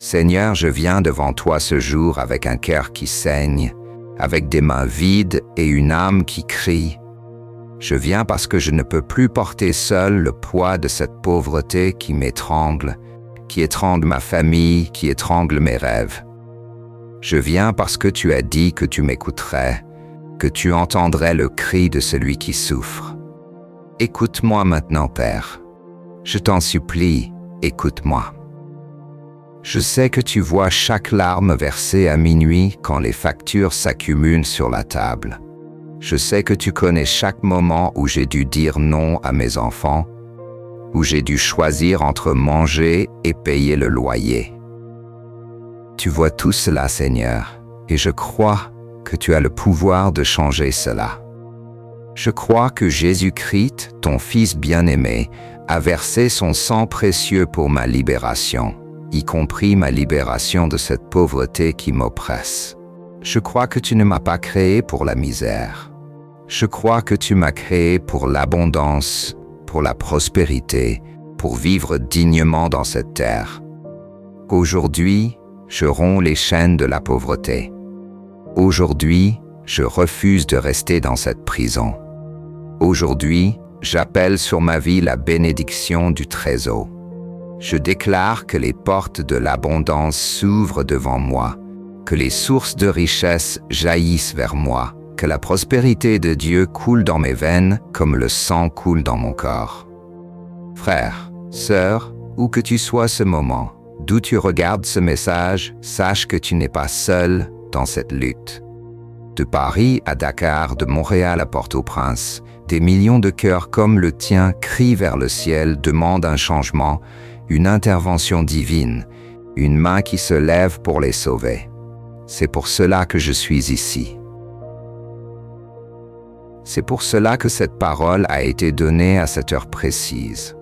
Seigneur, je viens devant toi ce jour avec un cœur qui saigne, avec des mains vides et une âme qui crie. Je viens parce que je ne peux plus porter seul le poids de cette pauvreté qui m'étrangle, qui étrangle ma famille, qui étrangle mes rêves. Je viens parce que tu as dit que tu m'écouterais, que tu entendrais le cri de celui qui souffre. Écoute-moi maintenant, Père. Je t'en supplie, écoute-moi. Je sais que tu vois chaque larme versée à minuit quand les factures s'accumulent sur la table. Je sais que tu connais chaque moment où j'ai dû dire non à mes enfants, où j'ai dû choisir entre manger et payer le loyer. Tu vois tout cela, Seigneur, et je crois que tu as le pouvoir de changer cela. Je crois que Jésus-Christ, ton Fils bien-aimé, a versé son sang précieux pour ma libération, y compris ma libération de cette pauvreté qui m'oppresse. Je crois que tu ne m'as pas créé pour la misère. Je crois que tu m'as créé pour l'abondance, pour la prospérité, pour vivre dignement dans cette terre. Aujourd'hui, je romps les chaînes de la pauvreté. Aujourd'hui, je refuse de rester dans cette prison. Aujourd'hui, j'appelle sur ma vie la bénédiction du Très-Haut. Je déclare que les portes de l'abondance s'ouvrent devant moi, que les sources de richesse jaillissent vers moi, que la prospérité de Dieu coule dans mes veines comme le sang coule dans mon corps. Frère, sœur, où que tu sois ce moment, d'où tu regardes ce message, sache que tu n'es pas seul dans cette lutte. De Paris à Dakar, de Montréal à Port-au-Prince, des millions de cœurs comme le tien crient vers le ciel, demandent un changement, une intervention divine, une main qui se lève pour les sauver. C'est pour cela que je suis ici. C'est pour cela que cette parole a été donnée à cette heure précise.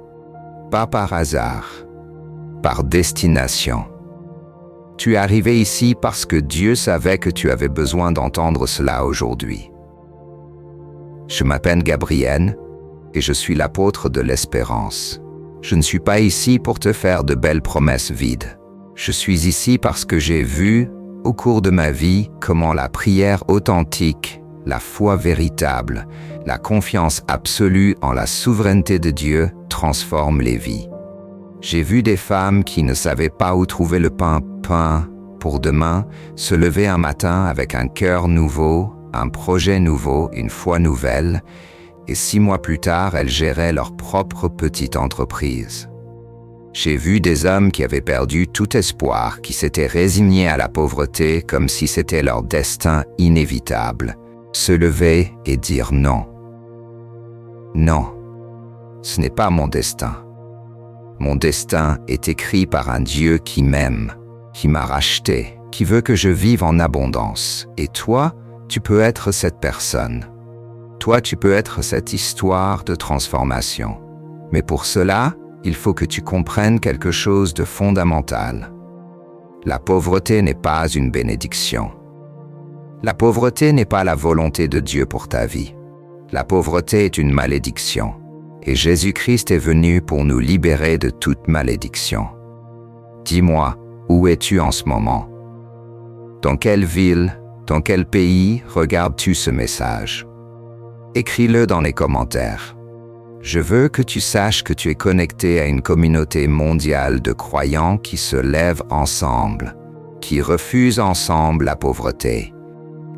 Pas par hasard, par destination. Tu es arrivé ici parce que Dieu savait que tu avais besoin d'entendre cela aujourd'hui. Je m'appelle Gabriel et je suis l'apôtre de l'espérance. Je ne suis pas ici pour te faire de belles promesses vides. Je suis ici parce que j'ai vu, au cours de ma vie, comment la prière authentique, la foi véritable, la confiance absolue en la souveraineté de Dieu transforme les vies. J'ai vu des femmes qui ne savaient pas où trouver le pain pour demain, se lever un matin avec un cœur nouveau, un projet nouveau, une foi nouvelle, et 6 mois plus tard, elles géraient leur propre petite entreprise. J'ai vu des hommes qui avaient perdu tout espoir, qui s'étaient résignés à la pauvreté comme si c'était leur destin inévitable, se lever et dire non. Non, ce n'est pas mon destin. Mon destin est écrit par un Dieu qui m'aime, qui m'a racheté, qui veut que je vive en abondance. Et toi, tu peux être cette personne. Toi, tu peux être cette histoire de transformation. Mais pour cela, il faut que tu comprennes quelque chose de fondamental. La pauvreté n'est pas une bénédiction. La pauvreté n'est pas la volonté de Dieu pour ta vie. La pauvreté est une malédiction. Et Jésus-Christ est venu pour nous libérer de toute malédiction. Dis-moi, où es-tu en ce moment? Dans quelle ville, dans quel pays regardes-tu ce message? Écris-le dans les commentaires. Je veux que tu saches que tu es connecté à une communauté mondiale de croyants qui se lèvent ensemble, qui refusent ensemble la pauvreté,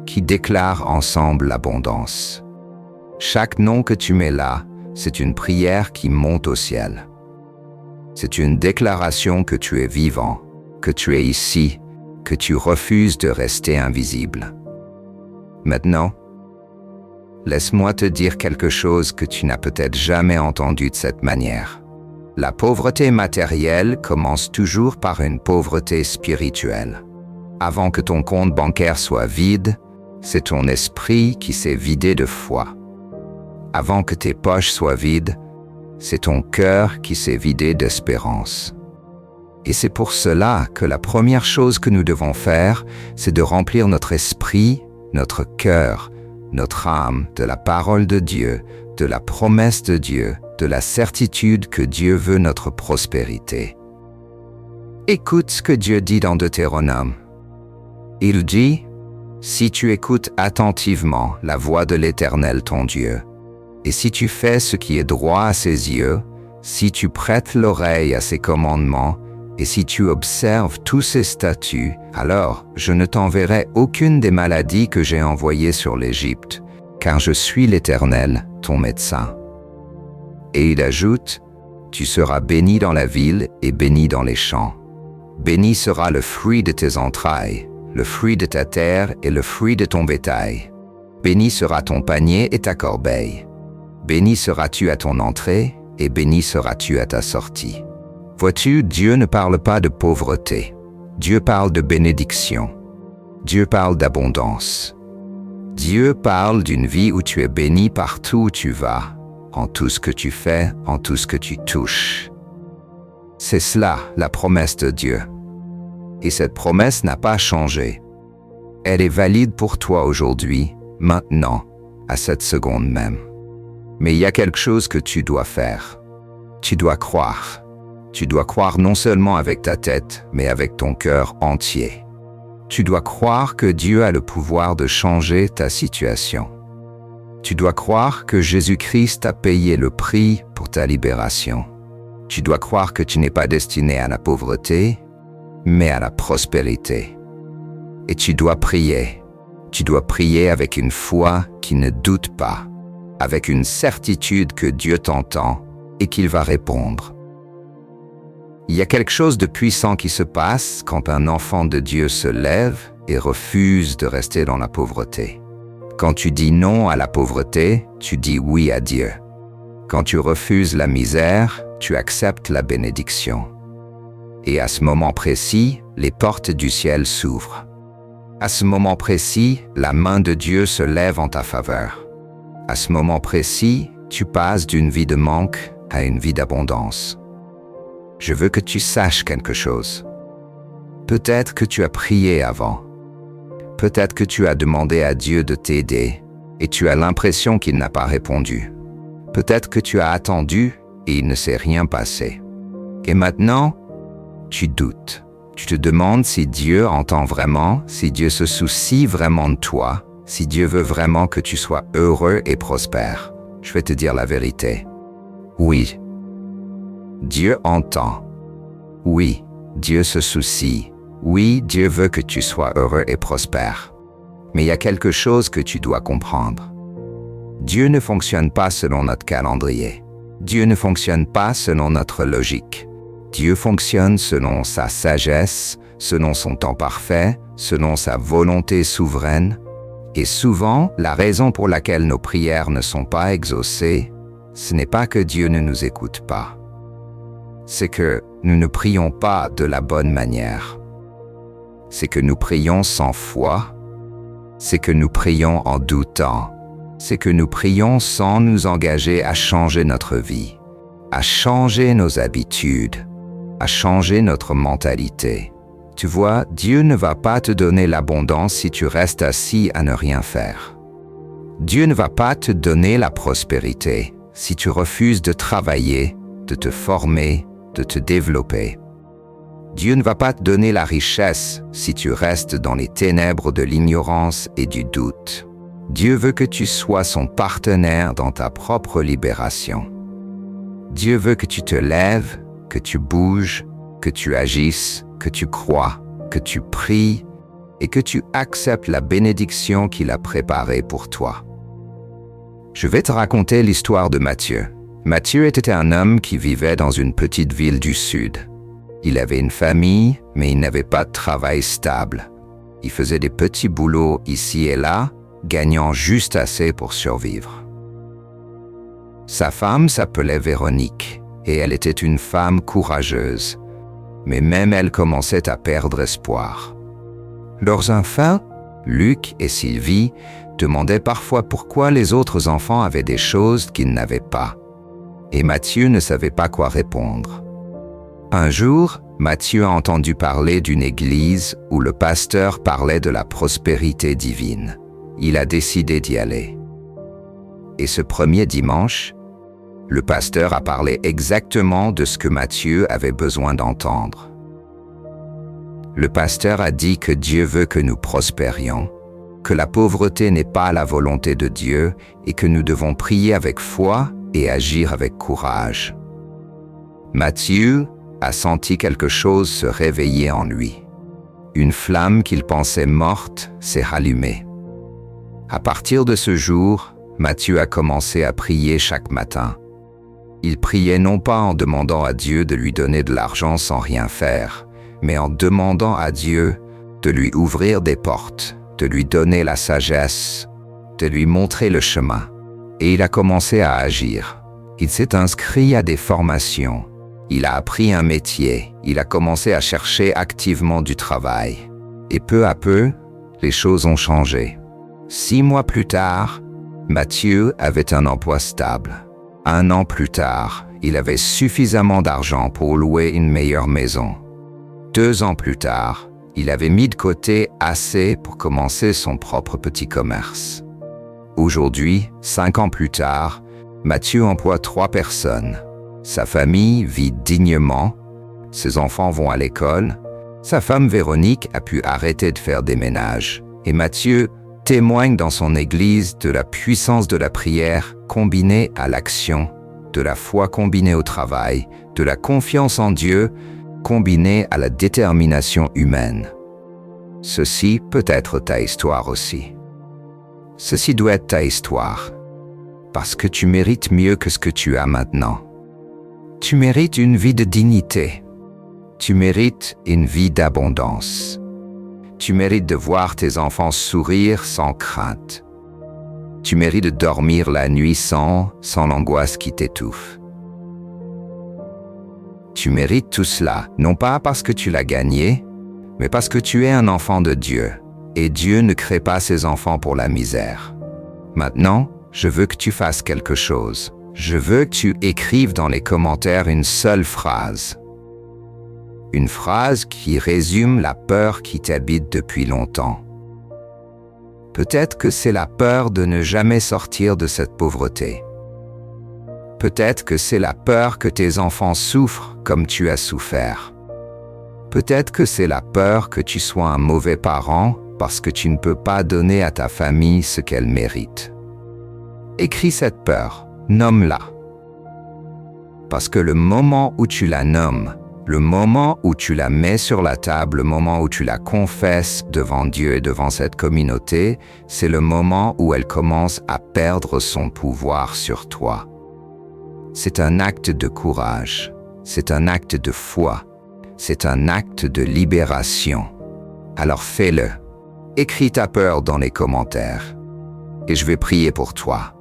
qui déclarent ensemble l'abondance. Chaque nom que tu mets là, c'est une prière qui monte au ciel. C'est une déclaration que tu es vivant, que tu es ici, que tu refuses de rester invisible. Maintenant, laisse-moi te dire quelque chose que tu n'as peut-être jamais entendu de cette manière. La pauvreté matérielle commence toujours par une pauvreté spirituelle. Avant que ton compte bancaire soit vide, c'est ton esprit qui s'est vidé de foi. Avant que tes poches soient vides, c'est ton cœur qui s'est vidé d'espérance. Et c'est pour cela que la première chose que nous devons faire, c'est de remplir notre esprit, notre cœur, notre âme de la parole de Dieu, de la promesse de Dieu, de la certitude que Dieu veut notre prospérité. Écoute ce que Dieu dit dans Deutéronome. Il dit, « Si tu écoutes attentivement la voix de l'Éternel ton Dieu, et si tu fais ce qui est droit à ses yeux, si tu prêtes l'oreille à ses commandements, et si tu observes tous ses statuts, alors je ne t'enverrai aucune des maladies que j'ai envoyées sur l'Égypte, car je suis l'Éternel, ton médecin. » Et il ajoute, « Tu seras béni dans la ville et béni dans les champs. Béni sera le fruit de tes entrailles, le fruit de ta terre et le fruit de ton bétail. Béni sera ton panier et ta corbeille. Béni seras-tu à ton entrée et béni seras-tu à ta sortie. » Vois-tu, Dieu ne parle pas de pauvreté. Dieu parle de bénédiction. Dieu parle d'abondance. Dieu parle d'une vie où tu es béni partout où tu vas, en tout ce que tu fais, en tout ce que tu touches. C'est cela, la promesse de Dieu. Et cette promesse n'a pas changé. Elle est valide pour toi aujourd'hui, maintenant, à cette seconde même. Mais il y a quelque chose que tu dois faire. Tu dois croire. Tu dois croire non seulement avec ta tête, mais avec ton cœur entier. Tu dois croire que Dieu a le pouvoir de changer ta situation. Tu dois croire que Jésus-Christ a payé le prix pour ta libération. Tu dois croire que tu n'es pas destiné à la pauvreté, mais à la prospérité. Et tu dois prier. Tu dois prier avec une foi qui ne doute pas, avec une certitude que Dieu t'entend et qu'il va répondre. Il y a quelque chose de puissant qui se passe quand un enfant de Dieu se lève et refuse de rester dans la pauvreté. Quand tu dis non à la pauvreté, tu dis oui à Dieu. Quand tu refuses la misère, tu acceptes la bénédiction. Et à ce moment précis, les portes du ciel s'ouvrent. À ce moment précis, la main de Dieu se lève en ta faveur. À ce moment précis, tu passes d'une vie de manque à une vie d'abondance. Je veux que tu saches quelque chose. Peut-être que tu as prié avant. Peut-être que tu as demandé à Dieu de t'aider et tu as l'impression qu'il n'a pas répondu. Peut-être que tu as attendu et il ne s'est rien passé. Et maintenant, tu doutes. Tu te demandes si Dieu entend vraiment, si Dieu se soucie vraiment de toi, si Dieu veut vraiment que tu sois heureux et prospère. Je vais te dire la vérité. Oui. Dieu entend. Oui, Dieu se soucie. Oui, Dieu veut que tu sois heureux et prospère. Mais il y a quelque chose que tu dois comprendre. Dieu ne fonctionne pas selon notre calendrier. Dieu ne fonctionne pas selon notre logique. Dieu fonctionne selon sa sagesse, selon son temps parfait, selon sa volonté souveraine. Et souvent, la raison pour laquelle nos prières ne sont pas exaucées, ce n'est pas que Dieu ne nous écoute pas. C'est que nous ne prions pas de la bonne manière. C'est que nous prions sans foi. C'est que nous prions en doutant. C'est que nous prions sans nous engager à changer notre vie, à changer nos habitudes, à changer notre mentalité. Tu vois, Dieu ne va pas te donner l'abondance si tu restes assis à ne rien faire. Dieu ne va pas te donner la prospérité si tu refuses de travailler, de te former, de te développer. Dieu ne va pas te donner la richesse si tu restes dans les ténèbres de l'ignorance et du doute. Dieu veut que tu sois son partenaire dans ta propre libération. Dieu veut que tu te lèves, que tu bouges, que tu agisses, que tu crois, que tu pries et que tu acceptes la bénédiction qu'il a préparée pour toi. Je vais te raconter l'histoire de Matthieu. Matthieu était un homme qui vivait dans une petite ville du sud. Il avait une famille, mais il n'avait pas de travail stable. Il faisait des petits boulots ici et là, gagnant juste assez pour survivre. Sa femme s'appelait Véronique, et elle était une femme courageuse, mais même elle commençait à perdre espoir. Leurs enfants, Luc et Sylvie, demandaient parfois pourquoi les autres enfants avaient des choses qu'ils n'avaient pas. Et Matthieu ne savait pas quoi répondre. Un jour, Matthieu a entendu parler d'une église où le pasteur parlait de la prospérité divine. Il a décidé d'y aller. Et ce premier dimanche, le pasteur a parlé exactement de ce que Matthieu avait besoin d'entendre. Le pasteur a dit que Dieu veut que nous prospérions, que la pauvreté n'est pas la volonté de Dieu et que nous devons prier avec foi et agir avec courage. Matthieu a senti quelque chose se réveiller en lui. Une flamme qu'il pensait morte s'est rallumée. À partir de ce jour, Matthieu a commencé à prier chaque matin. Il priait non pas en demandant à Dieu de lui donner de l'argent sans rien faire, mais en demandant à Dieu de lui ouvrir des portes, de lui donner la sagesse, de lui montrer le chemin. Et il a commencé à agir. Il s'est inscrit à des formations. Il a appris un métier. Il a commencé à chercher activement du travail. Et peu à peu, les choses ont changé. 6 mois plus tard, Matthieu avait un emploi stable. 1 an plus tard, il avait suffisamment d'argent pour louer une meilleure maison. 2 ans plus tard, il avait mis de côté assez pour commencer son propre petit commerce. Aujourd'hui, 5 ans plus tard, Matthieu emploie 3 personnes. Sa famille vit dignement, ses enfants vont à l'école, sa femme Véronique a pu arrêter de faire des ménages, et Matthieu témoigne dans son église de la puissance de la prière combinée à l'action, de la foi combinée au travail, de la confiance en Dieu combinée à la détermination humaine. Ceci peut être ta histoire aussi. Ceci doit être ta histoire, parce que tu mérites mieux que ce que tu as maintenant. Tu mérites une vie de dignité. Tu mérites une vie d'abondance. Tu mérites de voir tes enfants sourire sans crainte. Tu mérites de dormir la nuit sans l'angoisse qui t'étouffe. Tu mérites tout cela, non pas parce que tu l'as gagné, mais parce que tu es un enfant de Dieu, et Dieu ne crée pas ses enfants pour la misère. Maintenant, je veux que tu fasses quelque chose. Je veux que tu écrives dans les commentaires une seule phrase. Une phrase qui résume la peur qui t'habite depuis longtemps. Peut-être que c'est la peur de ne jamais sortir de cette pauvreté. Peut-être que c'est la peur que tes enfants souffrent comme tu as souffert. Peut-être que c'est la peur que tu sois un mauvais parent parce que tu ne peux pas donner à ta famille ce qu'elle mérite. Écris cette peur, nomme-la. Parce que le moment où tu la nommes, le moment où tu la mets sur la table, le moment où tu la confesses devant Dieu et devant cette communauté, c'est le moment où elle commence à perdre son pouvoir sur toi. C'est un acte de courage, c'est un acte de foi, c'est un acte de libération. Alors fais-le. Écris ta peur dans les commentaires. Et je vais prier pour toi.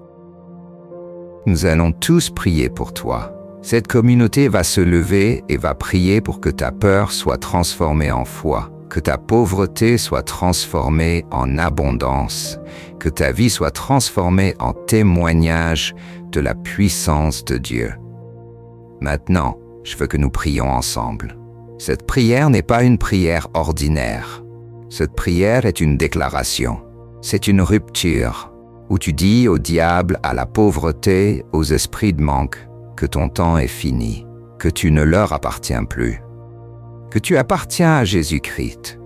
Nous allons tous prier pour toi. Cette communauté va se lever et va prier pour que ta peur soit transformée en foi, que ta pauvreté soit transformée en abondance, que ta vie soit transformée en témoignage de la puissance de Dieu. Maintenant, je veux que nous prions ensemble. Cette prière n'est pas une prière ordinaire. Cette prière est une déclaration. C'est une rupture où tu dis au diable, à la pauvreté, aux esprits de manque, que ton temps est fini, que tu ne leur appartiens plus, que tu appartiens à Jésus-Christ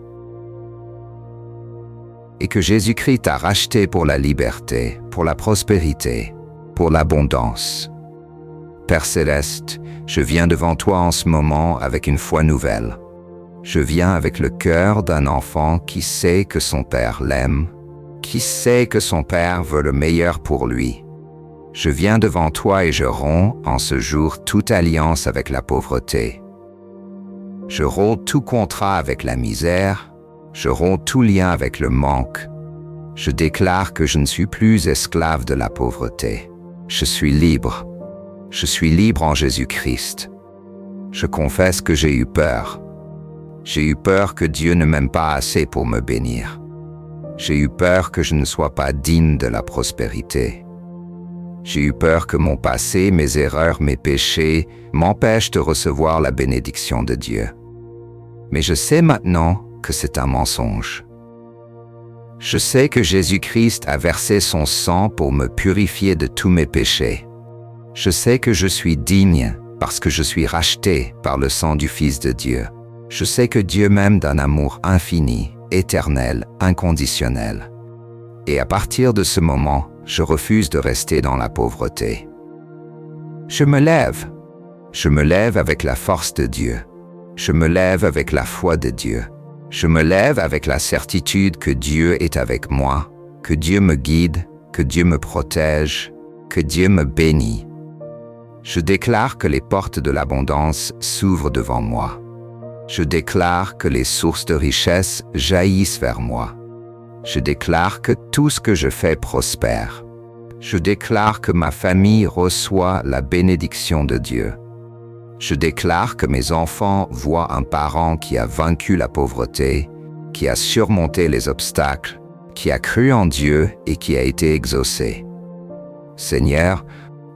et que Jésus-Christ t'a racheté pour la liberté, pour la prospérité, pour l'abondance. Père Céleste, je viens devant toi en ce moment avec une foi nouvelle. Je viens avec le cœur d'un enfant qui sait que son Père l'aime, qui sait que son Père veut le meilleur pour lui. Je viens devant toi et je romps en ce jour toute alliance avec la pauvreté. Je romps tout contrat avec la misère, je romps tout lien avec le manque. Je déclare que je ne suis plus esclave de la pauvreté. Je suis libre. Je suis libre en Jésus-Christ. Je confesse que j'ai eu peur. J'ai eu peur que Dieu ne m'aime pas assez pour me bénir. J'ai eu peur que je ne sois pas digne de la prospérité. J'ai eu peur que mon passé, mes erreurs, mes péchés m'empêchent de recevoir la bénédiction de Dieu. Mais je sais maintenant que c'est un mensonge. Je sais que Jésus-Christ a versé son sang pour me purifier de tous mes péchés. Je sais que je suis digne parce que je suis racheté par le sang du Fils de Dieu. Je sais que Dieu m'aime d'un amour infini, éternel, inconditionnel. Et à partir de ce moment, je refuse de rester dans la pauvreté. Je me lève. Je me lève avec la force de Dieu. Je me lève avec la foi de Dieu. Je me lève avec la certitude que Dieu est avec moi, que Dieu me guide, que Dieu me protège, que Dieu me bénit. Je déclare que les portes de l'abondance s'ouvrent devant moi. Je déclare que les sources de richesse jaillissent vers moi. Je déclare que tout ce que je fais prospère. Je déclare que ma famille reçoit la bénédiction de Dieu. Je déclare que mes enfants voient un parent qui a vaincu la pauvreté, qui a surmonté les obstacles, qui a cru en Dieu et qui a été exaucé. Seigneur,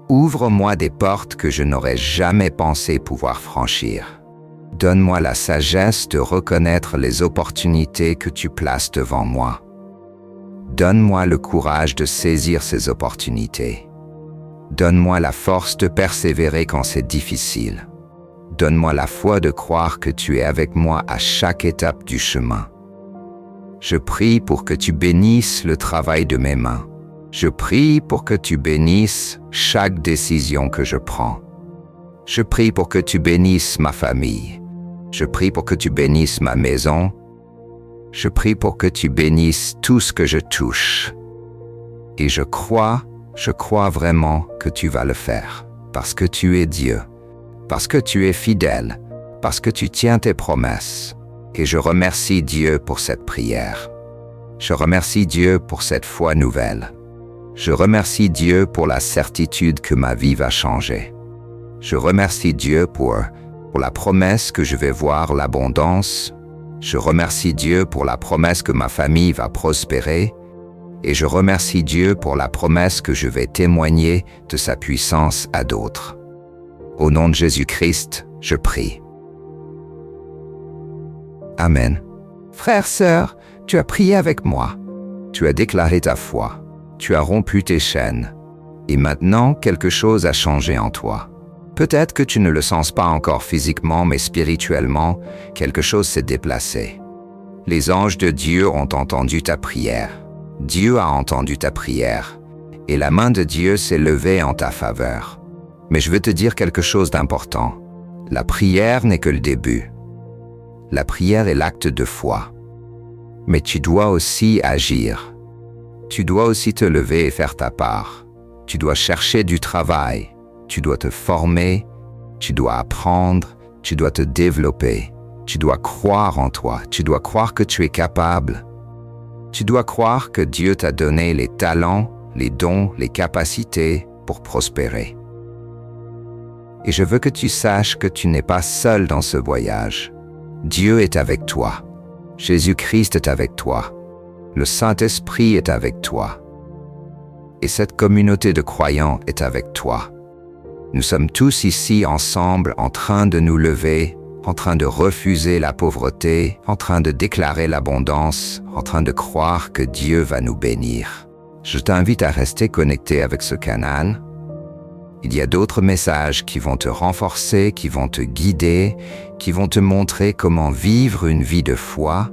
ouvre-moi des portes que je n'aurais jamais pensé pouvoir franchir. Donne-moi la sagesse de reconnaître les opportunités que tu places devant moi. Donne-moi le courage de saisir ces opportunités. Donne-moi la force de persévérer quand c'est difficile. Donne-moi la foi de croire que tu es avec moi à chaque étape du chemin. Je prie pour que tu bénisses le travail de mes mains. Je prie pour que tu bénisses chaque décision que je prends. Je prie pour que tu bénisses ma famille. Je prie pour que tu bénisses ma maison. Je prie pour que tu bénisses tout ce que je touche. Et je crois vraiment que tu vas le faire, parce que tu es Dieu, parce que tu es fidèle, parce que tu tiens tes promesses. Et je remercie Dieu pour cette prière. Je remercie Dieu pour cette foi nouvelle. Je remercie Dieu pour la certitude que ma vie va changer. Je remercie Dieu pour la promesse que je vais voir l'abondance. Je remercie Dieu pour la promesse que ma famille va prospérer. Et je remercie Dieu pour la promesse que je vais témoigner de sa puissance à d'autres. Au nom de Jésus-Christ, je prie. Amen. Frère, sœur, tu as prié avec moi. Tu as déclaré ta foi. Tu as rompu tes chaînes. Et maintenant, quelque chose a changé en toi. Peut-être que tu ne le sens pas encore physiquement, mais spirituellement, quelque chose s'est déplacé. Les anges de Dieu ont entendu ta prière. Dieu a entendu ta prière. Et la main de Dieu s'est levée en ta faveur. Mais je veux te dire quelque chose d'important. La prière n'est que le début. La prière est l'acte de foi. Mais tu dois aussi agir. Tu dois aussi te lever et faire ta part. Tu dois chercher du travail. Tu dois te former. Tu dois apprendre. Tu dois te développer. Tu dois croire en toi. Tu dois croire que tu es capable. Tu dois croire que Dieu t'a donné les talents, les dons, les capacités pour prospérer. Et je veux que tu saches que tu n'es pas seul dans ce voyage. Dieu est avec toi. Jésus-Christ est avec toi. Le Saint-Esprit est avec toi. Et cette communauté de croyants est avec toi. Nous sommes tous ici ensemble en train de nous lever, en train de refuser la pauvreté, en train de déclarer l'abondance, en train de croire que Dieu va nous bénir. Je t'invite à rester connecté avec ce canal. Il y a d'autres messages qui vont te renforcer, qui vont te guider, qui vont te montrer comment vivre une vie de foi,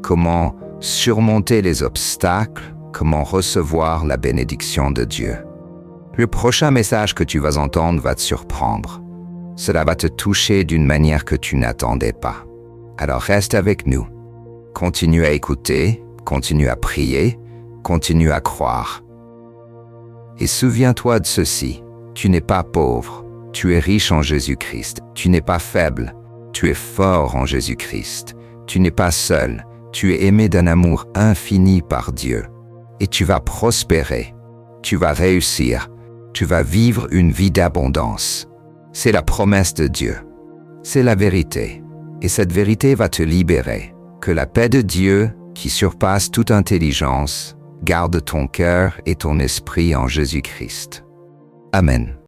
comment surmonter les obstacles, comment recevoir la bénédiction de Dieu. Le prochain message que tu vas entendre va te surprendre. Cela va te toucher d'une manière que tu n'attendais pas. Alors reste avec nous. Continue à écouter, continue à prier, continue à croire. Et souviens-toi de ceci, tu n'es pas pauvre, tu es riche en Jésus-Christ. Tu n'es pas faible, tu es fort en Jésus-Christ. Tu n'es pas seul, tu es aimé d'un amour infini par Dieu. Et tu vas prospérer, tu vas réussir, tu vas vivre une vie d'abondance. C'est la promesse de Dieu. C'est la vérité. Et cette vérité va te libérer. Que la paix de Dieu, qui surpasse toute intelligence, garde ton cœur et ton esprit en Jésus-Christ. Amen.